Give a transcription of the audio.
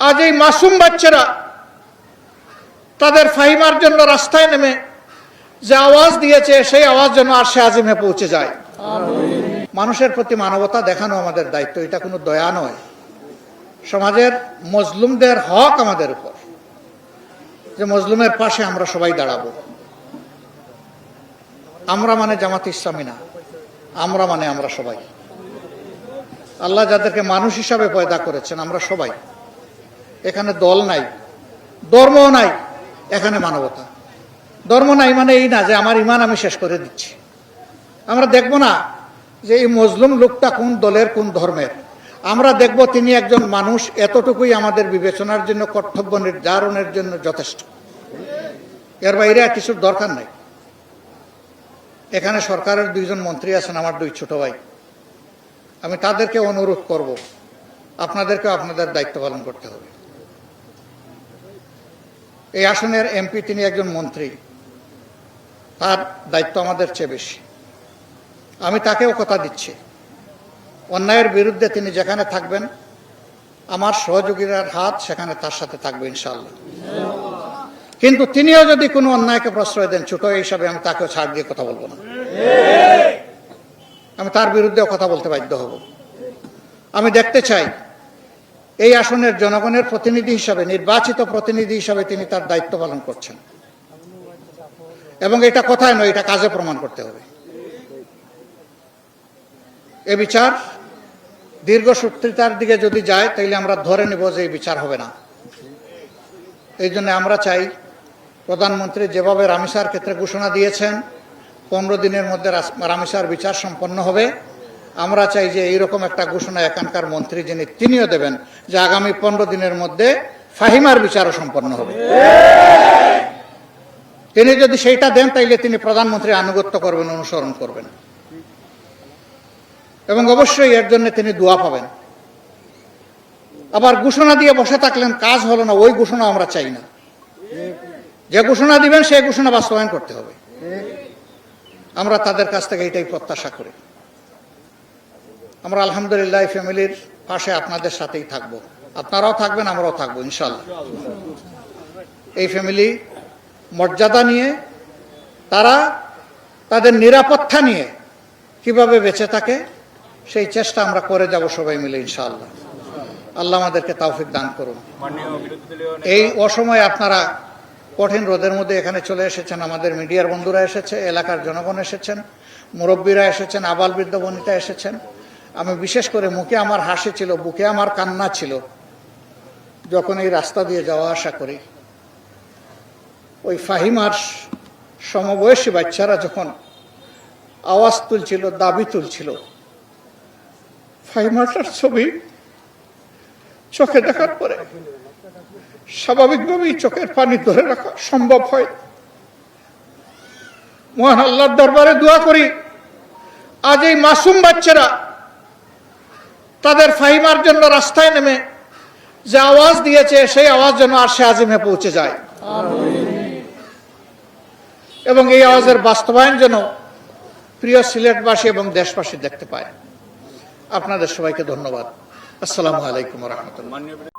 আজ এই মাসুম বাচ্চারা তাদের ফাহিমার জন্য রাস্তায় নেমে যে আওয়াজ দিয়েছে সেই আওয়াজ যেন আরশে আজিমে পৌঁছে যায়। মানুষের প্রতি মানবতা দেখানো আমাদের দায়িত্ব, এটা কোনো দয়া নয়। সমাজের মজলুমদের হক আমাদের উপর, যে মজলুমের পাশে আমরা সবাই দাঁড়াবো। আমরা মানে জামাত ইসলামী না, আমরা মানে আমরা সবাই। আল্লাহ যাদেরকে মানুষ হিসাবে পয়দা করেছেন আমরা সবাই, এখানে দল নাই, ধর্ম নাই, এখানে মানবতা। ধর্ম নাই মানে এই না যে আমার ইমান আমি শেষ করে দিচ্ছি। আমরা দেখব না যে এই মজলুম লোকটা কোন দলের কোন ধর্মের, আমরা দেখব তিনি একজন মানুষ। এতটুকুই আমাদের বিবেচনার জন্য, কর্তব্য নির্ধারণের জন্য যথেষ্ট। এর বাইরে আর কিছুর দরকার নাই। এখানে সরকারের 2 জন মন্ত্রী আছেন, আমার 2 ছোট ভাই। আমি তাদেরকে অনুরোধ করব, আপনাদেরকেও আপনাদের দায়িত্ব পালন করতে হবে। এই আসনের এমপি তিনি একজন মন্ত্রী, তার দায়িত্ব আমাদের চেয়ে বেশি। আমি তাকেও কথা দিচ্ছি, অন্যায়ের বিরুদ্ধে তিনি যেখানে থাকবেন আমার সহযোগীদের হাত সেখানে তার সাথে থাকবে ইনশাআল্লাহ। কিন্তু তিনিও যদি কোনো অন্যায়কে প্রশ্রয় দেন, ছোট হিসাবে আমি তাকেও ছাড় দিয়ে কথা বলবো না। আমি তার বিরুদ্ধেও কথা বলতে বাধ্য হব। আমি দেখতে চাই এই আসনের জনগণের প্রতিনিধি হিসাবে, নির্বাচিত প্রতিনিধি হিসাবে তিনি তার দায়িত্ব পালন করছেন। এবং এটা কথায় নয়, এটা কাজে প্রমাণ করতে হবে। এ বিচার দীর্ঘসূত্রিতার দিকে যদি যায় তাহলে আমরা ধরে নেব যে এই বিচার হবে না। এই জন্য আমরা চাই প্রধানমন্ত্রী যেভাবে রামিসার ক্ষেত্রে ঘোষণা দিয়েছেন 15 দিনের মধ্যে রামিসার বিচার সম্পন্ন হবে, আমরা চাই যে এইরকম একটা ঘোষণা এখানকার মন্ত্রী যিনি তিনিও দেবেন যে আগামী 15 দিনের মধ্যে ফাহিমার বিচারও সম্পন্ন হবে। তিনি যদি সেইটা দেন তাইলে তিনি প্রধানমন্ত্রীর আনুগত্য করবেন, অনুসরণ করবেন এবং অবশ্যই এর জন্য তিনি দোয়া পাবেন। আবার ঘোষণা দিয়ে বসে থাকলেন, কাজ হলো না, ওই ঘোষণা আমরা চাই না। যে ঘোষণা দিবেন সেই ঘোষণা বাস্তবায়ন করতে হবে। আমরা তাদের কাছ থেকে এটাই প্রত্যাশা করি। আমরা আলহামদুলিল্লাহ এই ফ্যামিলির পাশে আপনাদের সাথেই থাকব, আপনারাও থাকবেন, আমরাও থাকবো ইনশাআল্লাহ। এই ফ্যামিলি মর্যাদা নিয়ে, তারা তাদের নিরাপত্তা নিয়ে কিভাবে বেঁচে থাকে সেই চেষ্টা আমরা করে যাব সবাই মিলে ইনশাআল্লাহ। আল্লাহ আমাদেরকে তৌফিক দান করুন। এই অসময়ে আপনারা কঠিন রোদের মধ্যে এখানে চলে এসেছেন, আমাদের মিডিয়ার বন্ধুরা এসেছে, এলাকার জনগণ এসেছেন, মুরব্বীরা এসেছেন, আবাল বৃদ্ধ বনিতা এসেছেন। আমি বিশেষ করে মুখে আমার হাসি ছিল, বুকে আমার কান্না ছিল যখন এই রাস্তা দিয়ে যাওয়া আসা করি। ওই ফাহিমার সমবয়সী বাচ্চারা যখন আওয়াজ তুলছিল, দাবি তুলছিল, ফাহিমাটার ছবি চোখে দেখার পরে স্বাভাবিকভাবেই চোখের পানি ধরে রাখা সম্ভব হয়। মহান আল্লাহর দরবারে দোয়া করি আজ এই মাসুম বাচ্চারা তাদের ফাহিমার জন্য রাস্তায় নেমে যে আওয়াজ দিয়েছে সেই আওয়াজ যেন আরশে আজিমে পৌঁছে যায় এবং এই আওয়াজের বাস্তবায়ন যেন প্রিয় সিলেটবাসী এবং দেশবাসী দেখতে পায়। আপনাদের সবাইকে ধন্যবাদ। আসসালামু আলাইকুম ওয়া রাহমাতুল্লাহ।